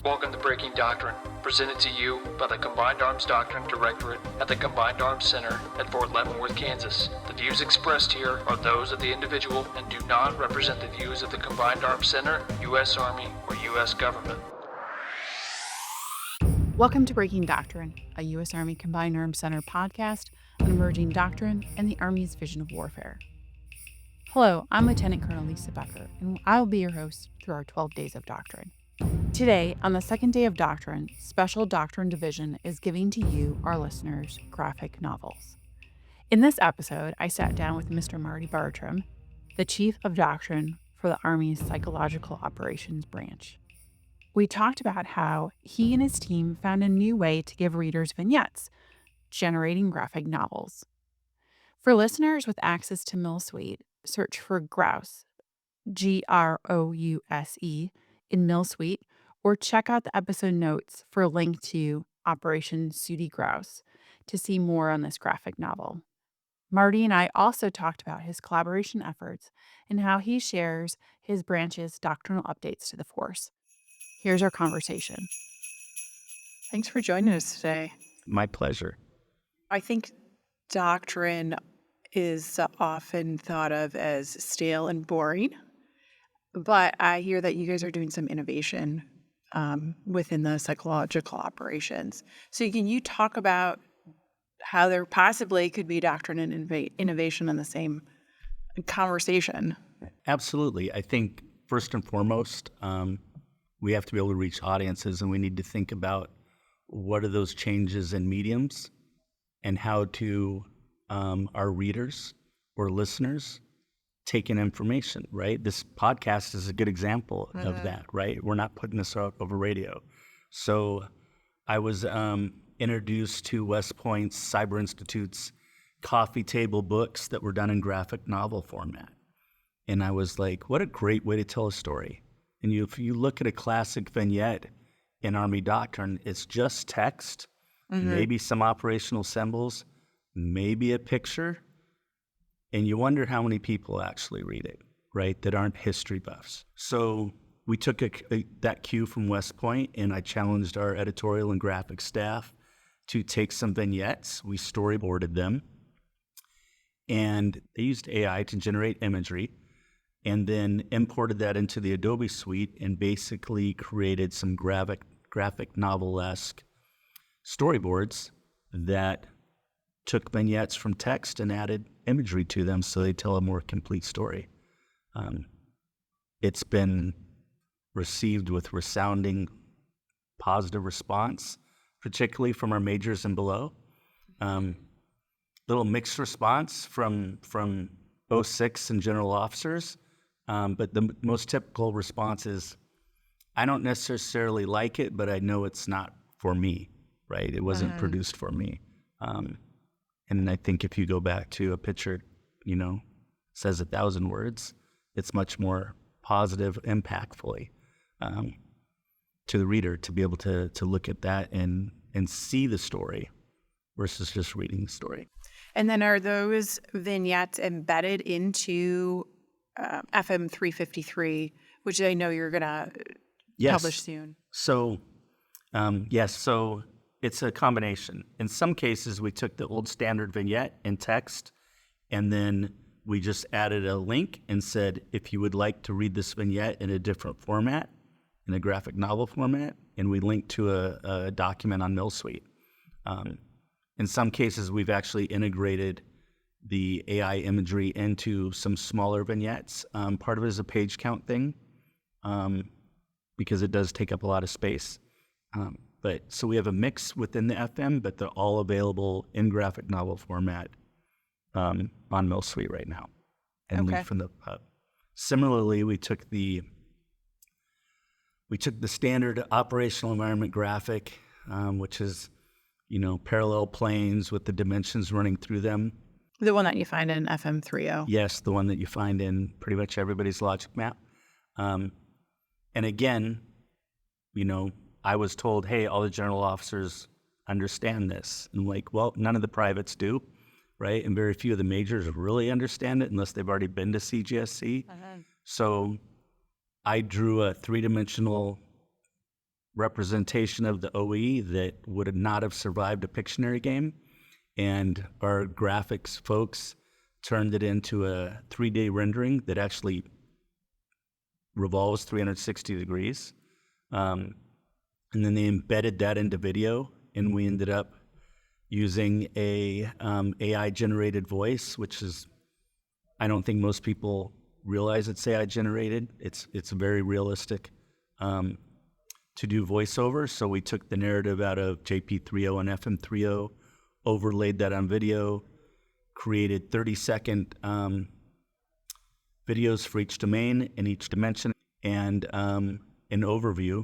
Welcome to Breaking Doctrine, presented to you by the Combined Arms Doctrine Directorate at the Combined Arms Center at Fort Leavenworth, Kansas. The views expressed here are those of the individual and do not represent the views of the Combined Arms Center, U.S. Army, or U.S. government. Welcome to Breaking Doctrine, a U.S. Army Combined Arms Center podcast on emerging doctrine and the Army's vision of warfare. Hello, I'm Lieutenant Colonel Lisa Becker, and I will be your host through our 12 days of doctrine. Today, on the second day of Doctrine, Special Doctrine Division is giving to you, our listeners, graphic novels. In this episode, I sat down with Mr. Marty Bartram, the Chief of Doctrine for the Army's Psychological Operations Branch. We talked about how he and his team found a new way to give readers vignettes, generating graphic novels. For listeners with access to MillSuite, search for Grouse, Grouse, in MillSuite, or check out the episode notes for a link to Operation Sooty Grouse to see more on this graphic novel. Marty and I also talked about his collaboration efforts and how he shares his branch's doctrinal updates to the force. Here's our conversation. Thanks for joining us today. My pleasure. I think doctrine is often thought of as stale and boring, but I hear that you guys are doing some innovation within the psychological operations. So can you talk about how there possibly could be doctrine and innovation in the same conversation? Absolutely. I think first and foremost, we have to be able to reach audiences, and we need to think about what are those changes in mediums and how to our readers or listeners take in information, right? This podcast is a good example of that, right? We're not putting this out over radio. So I was introduced to West Point's Cyber Institute's coffee table books that were done in graphic novel format. And I was like, what a great way to tell a story. And if you look at a classic vignette in Army Doctrine, it's just text, maybe some operational symbols, maybe a picture, and you wonder how many people actually read it, right, that aren't history buffs. So we took that cue from West Point, and I challenged our editorial and graphic staff to take some vignettes. We storyboarded them, and they used AI to generate imagery, and then imported that into the Adobe suite and basically created some graphic novel-esque storyboards that took vignettes from text and added imagery to them so they tell a more complete story. It's been received with resounding positive response, particularly from our majors and below. Little mixed response from 06 and general officers, but the most typical response is, I don't necessarily like it, but I know it's not for me, right? It wasn't produced for me. And I think if you go back to a picture, says 1,000 words, it's much more positive, impactfully to the reader to be able to look at that and see the story versus just reading the story. And then are those vignettes embedded into FM 353, which I know you're going to publish soon? So, yes. So it's a combination. In some cases, we took the old standard vignette in text, and then we just added a link and said, if you would like to read this vignette in a different format, in a graphic novel format, and we linked to a document on MillSuite. In some cases, we've actually integrated the AI imagery into some smaller vignettes. Part of it is a page count thing, because it does take up a lot of space. But so we have a mix within the FM, but they're all available in graphic novel format on MillSuite right now, and linked from the pub. Similarly, we took the standard operational environment graphic, which is parallel planes with the dimensions running through them. The one that you find in FM 30. Yes, the one that you find in pretty much everybody's logic map. And again, I was told, hey, all the general officers understand this. And well, none of the privates do, right? And very few of the majors really understand it unless they've already been to CGSC. So I drew a three-dimensional representation of the OE that would not have survived a Pictionary game. And our graphics folks turned it into a 3D rendering that actually revolves 360 degrees. And then they embedded that into video, and we ended up using a AI-generated voice, which is, I don't think most people realize it's AI-generated. It's very realistic to do voiceover. So we took the narrative out of JP3.0 and FM3.0, overlaid that on video, created 30-second videos for each domain in each dimension, and an overview,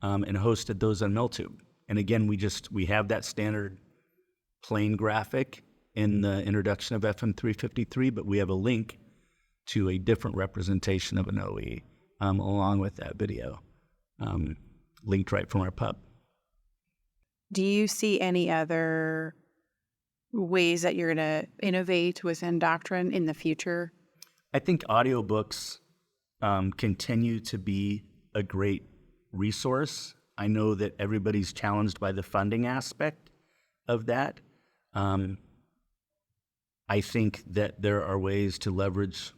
and hosted those on MailTube. And again, we have that standard plain graphic in the introduction of FM353, but we have a link to a different representation of an OE along with that video, linked right from our pub. Do you see any other ways that you're going to innovate within Doctrine in the future? I think audiobooks continue to be a great resource. I know that everybody's challenged by the funding aspect of that. I think that there are ways to leverage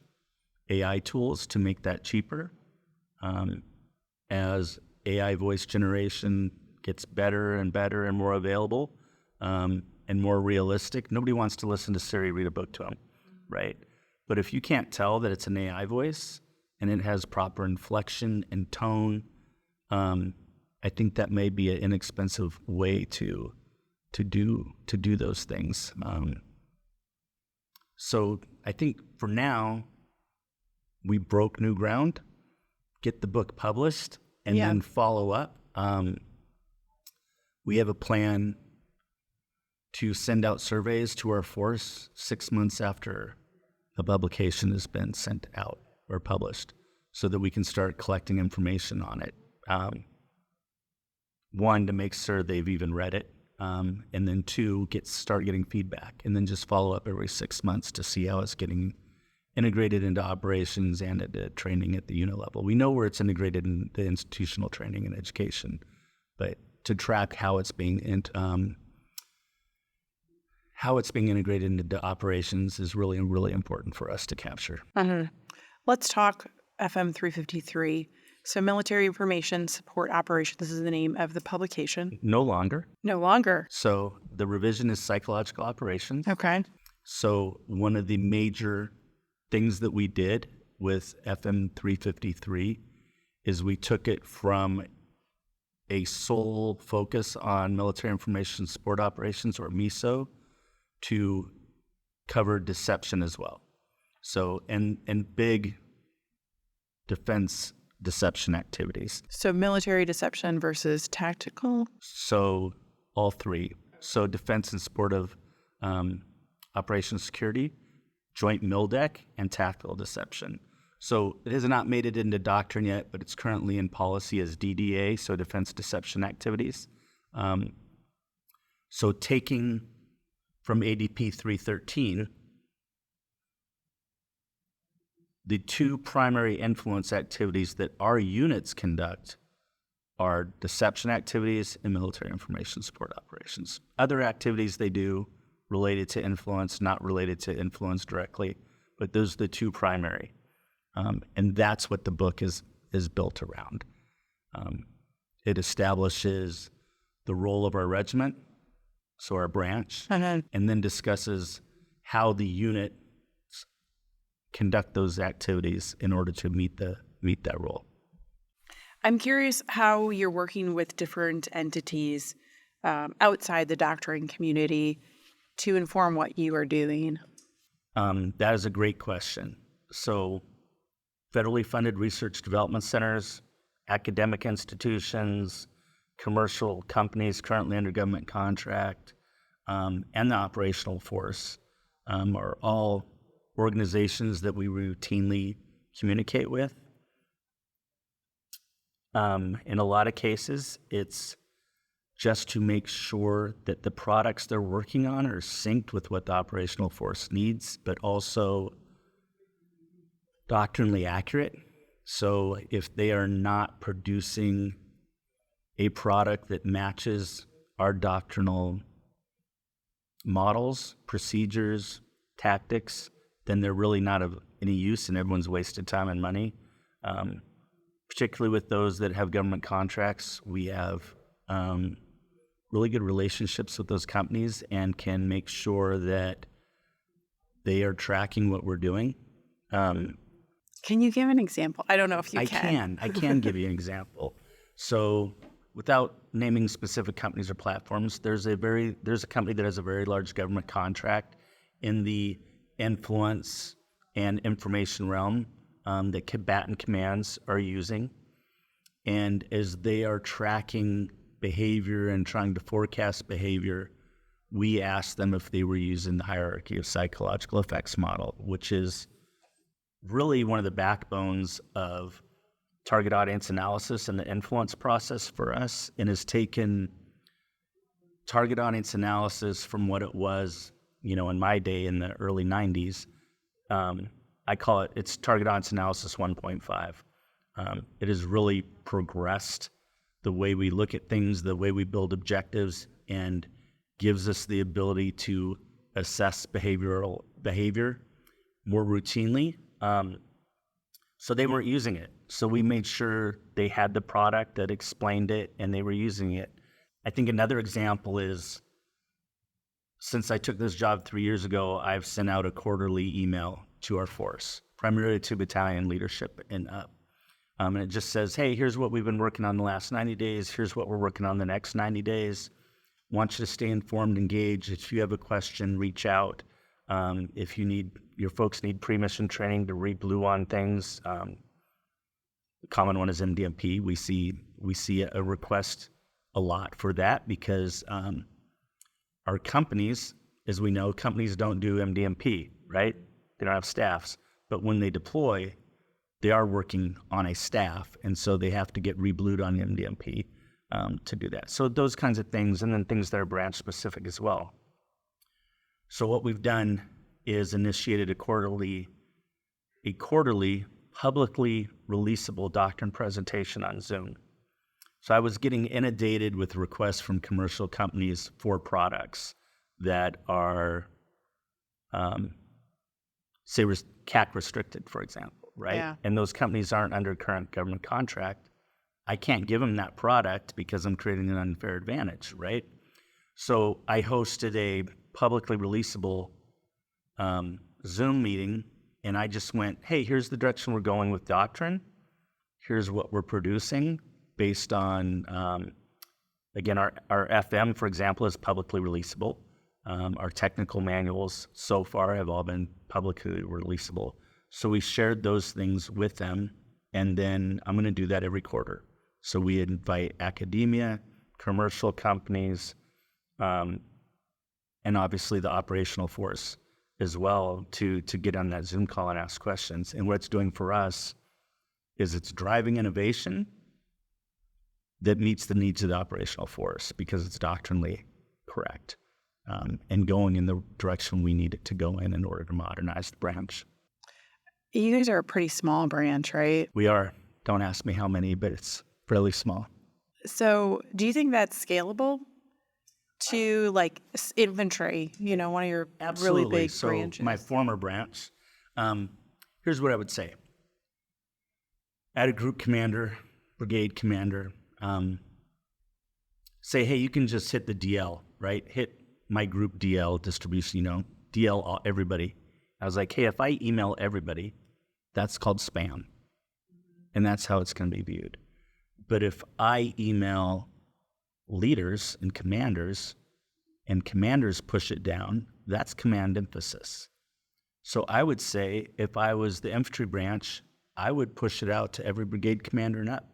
AI tools to make that cheaper. As AI voice generation gets better and better and more available and more realistic, nobody wants to listen to Siri read a book to them, right? But if you can't tell that it's an AI voice and it has proper inflection and tone, I think that may be an inexpensive way to do those things. So I think for now, we broke new ground, get the book published, and then follow up. We have a plan to send out surveys to our force 6 months after a publication has been sent out or published, so that we can start collecting information on it. One, to make sure they've even read it, and then two, start getting feedback, and then just follow up every 6 months to see how it's getting integrated into operations and at training at the unit level. We know where it's integrated in the institutional training and education, but to track how it's being integrated into operations is really, really important for us to capture. Mm-hmm. Let's talk FM 353. So Military Information Support Operations, this is the name of the publication. No longer. No longer. So the revision is psychological operations. Okay. So one of the major things that we did with FM 353 is we took it from a sole focus on military information support operations, or MISO, to cover deception as well. So, and big defense deception activities. So military deception versus tactical? So all three. So defense and support of operations security, joint MILDEC, and tactical deception. So it has not made it into doctrine yet, but it's currently in policy as DDA, so defense deception activities. So taking from ADP 313, the two primary influence activities that our units conduct are deception activities and military information support operations. Other activities they do related to influence, not related to influence directly, but those are the two primary. And that's what the book is built around. It establishes the role of our regiment, so our branch, and then discusses how the unit conduct those activities in order to meet that role. I'm curious how you're working with different entities outside the doctrine community to inform what you are doing. That is a great question. So federally funded research development centers, academic institutions, commercial companies currently under government contract, and the operational force are all organizations that we routinely communicate with. In a lot of cases, it's just to make sure that the products they're working on are synced with what the operational force needs, but also doctrinally accurate. So if they are not producing a product that matches our doctrinal models, procedures, tactics, then they're really not of any use and everyone's wasted time and money. Particularly with those that have government contracts, we have really good relationships with those companies and can make sure that they are tracking what we're doing. Can you give an example? I don't know if you can. I can give you an example. So without naming specific companies or platforms, there's a company that has a very large government contract in the influence and information realm that combatant commands are using. And as they are tracking behavior and trying to forecast behavior, we asked them if they were using the hierarchy of psychological effects model, which is really one of the backbones of target audience analysis and the influence process for us, and has taken target audience analysis from what it was, in my day in the early 90s. I call it's target audience analysis 1.5. It has really progressed the way we look at things, the way we build objectives, and gives us the ability to assess behavior more routinely. So they weren't using it. So we made sure they had the product that explained it and they were using it. I think another example is, since I took this job 3 years ago, I've sent out a quarterly email to our force, primarily to battalion leadership and up. And it just says, hey, here's what we've been working on the last 90 days. Here's what we're working on the next 90 days. Want you to stay informed, engaged. If you have a question, reach out. If your folks need pre-mission training to read blue on things, the common one is MDMP. We see a request a lot for that because our companies, as we know, companies don't do MDMP, right? They don't have staffs. But when they deploy, they are working on a staff, and so they have to get reblued on MDMP to do that. So those kinds of things, and then things that are branch specific as well. So what we've done is initiated a quarterly publicly releasable doctrine presentation on Zoom. So I was getting inundated with requests from commercial companies for products that are, say, CAC restricted, for example, right? Yeah. And those companies aren't under current government contract. I can't give them that product because I'm creating an unfair advantage, right? So I hosted a publicly releasable Zoom meeting, and I just went, hey, here's the direction we're going with Doctrine. Here's what we're producing based on, again, our FM, for example, is publicly releasable. Our technical manuals so far have all been publicly releasable. So we shared those things with them, and then I'm going to do that every quarter. So we invite academia, commercial companies, and obviously the operational force as well to get on that Zoom call and ask questions. And what it's doing for us is it's driving innovation that meets the needs of the operational force because it's doctrinally correct and going in the direction we need it to go in order to modernize the branch. You guys are a pretty small branch, right? We are. Don't ask me how many, but it's fairly small. So do you think that's scalable to like infantry, one of your Absolutely. really big So branches? my former branch, here's what I would say. I had a group commander, brigade commander, say, hey, you can just hit the DL, right? Hit my group DL distribution, DL everybody. I was like, hey, if I email everybody, that's called spam. And that's how it's going to be viewed. But if I email leaders and commanders push it down, that's command emphasis. So I would say if I was the infantry branch, I would push it out to every brigade commander and up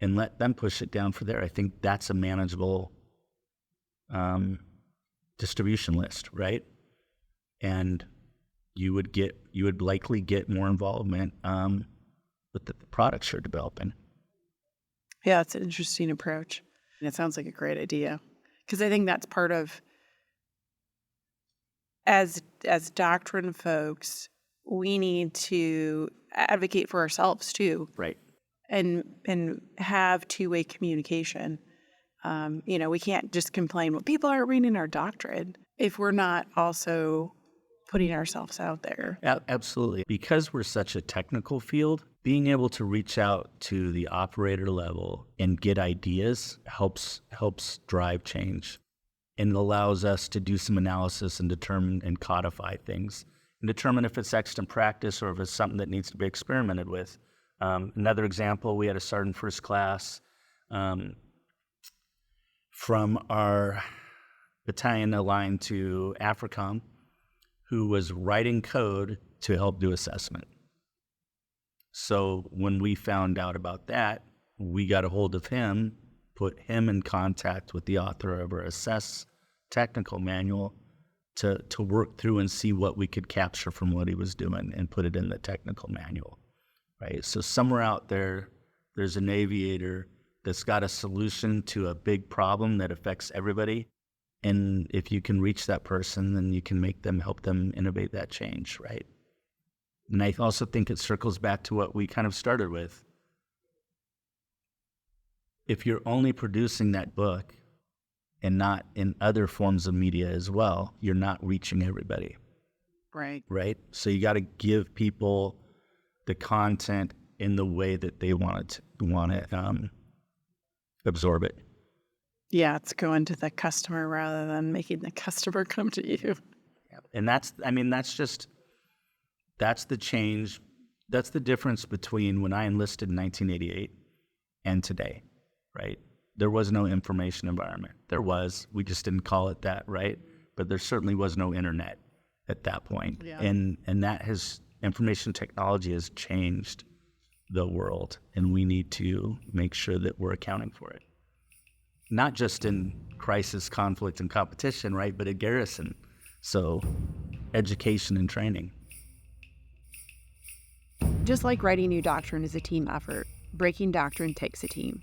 and let them push it down for there. I think that's a manageable distribution list, right? And you would likely get more involvement with the products you're developing. Yeah, it's an interesting approach. And it sounds like a great idea. Because I think that's part of, as doctrine folks, we need to advocate for ourselves too. Right. and have two-way communication. We can't just complain, well, people aren't reading our doctrine if we're not also putting ourselves out there. Absolutely. Because we're such a technical field, being able to reach out to the operator level and get ideas helps drive change, and allows us to do some analysis and determine and codify things and determine if it's extant practice or if it's something that needs to be experimented with. Another example, we had a sergeant first class from our battalion aligned to AFRICOM who was writing code to help do assessment. So when we found out about that, we got a hold of him, put him in contact with the author of our assess technical manual to work through and see what we could capture from what he was doing and put it in the technical manual, right? So somewhere out there, there's an aviator that's got a solution to a big problem that affects everybody. And if you can reach that person, then you can help them innovate that change, right? And I also think it circles back to what we kind of started with. If you're only producing that book and not in other forms of media as well, you're not reaching everybody. Right. Right? So you got to give people the content in the way that they want to absorb it. Yeah, it's going to the customer rather than making the customer come to you. And that's the change. That's the difference between when I enlisted in 1988 and today, right? There was no information environment. We just didn't call it that, right? But there certainly was no internet at that point. Yeah. And information technology has changed the world, and we need to make sure that we're accounting for it. Not just in crisis, conflict, and competition, right? But at garrison. So education and training. Just like writing new doctrine is a team effort, breaking doctrine takes a team.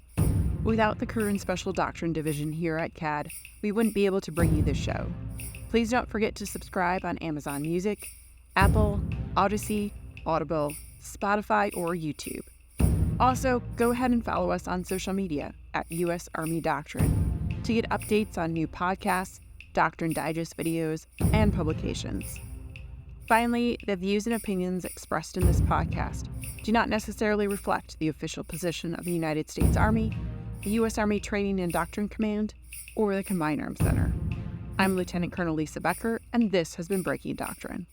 Without the crew and special doctrine division here at CAD, we wouldn't be able to bring you this show. Please don't forget to subscribe on Amazon Music, Apple, Odyssey, Audible, Spotify, or YouTube. Also, go ahead and follow us on social media at U.S. Army Doctrine to get updates on new podcasts, Doctrine Digest videos, and publications. Finally, the views and opinions expressed in this podcast do not necessarily reflect the official position of the United States Army, the U.S. Army Training and Doctrine Command, or the Combined Arms Center. I'm Lieutenant Colonel Lisa Becker, and this has been Breaking Doctrine.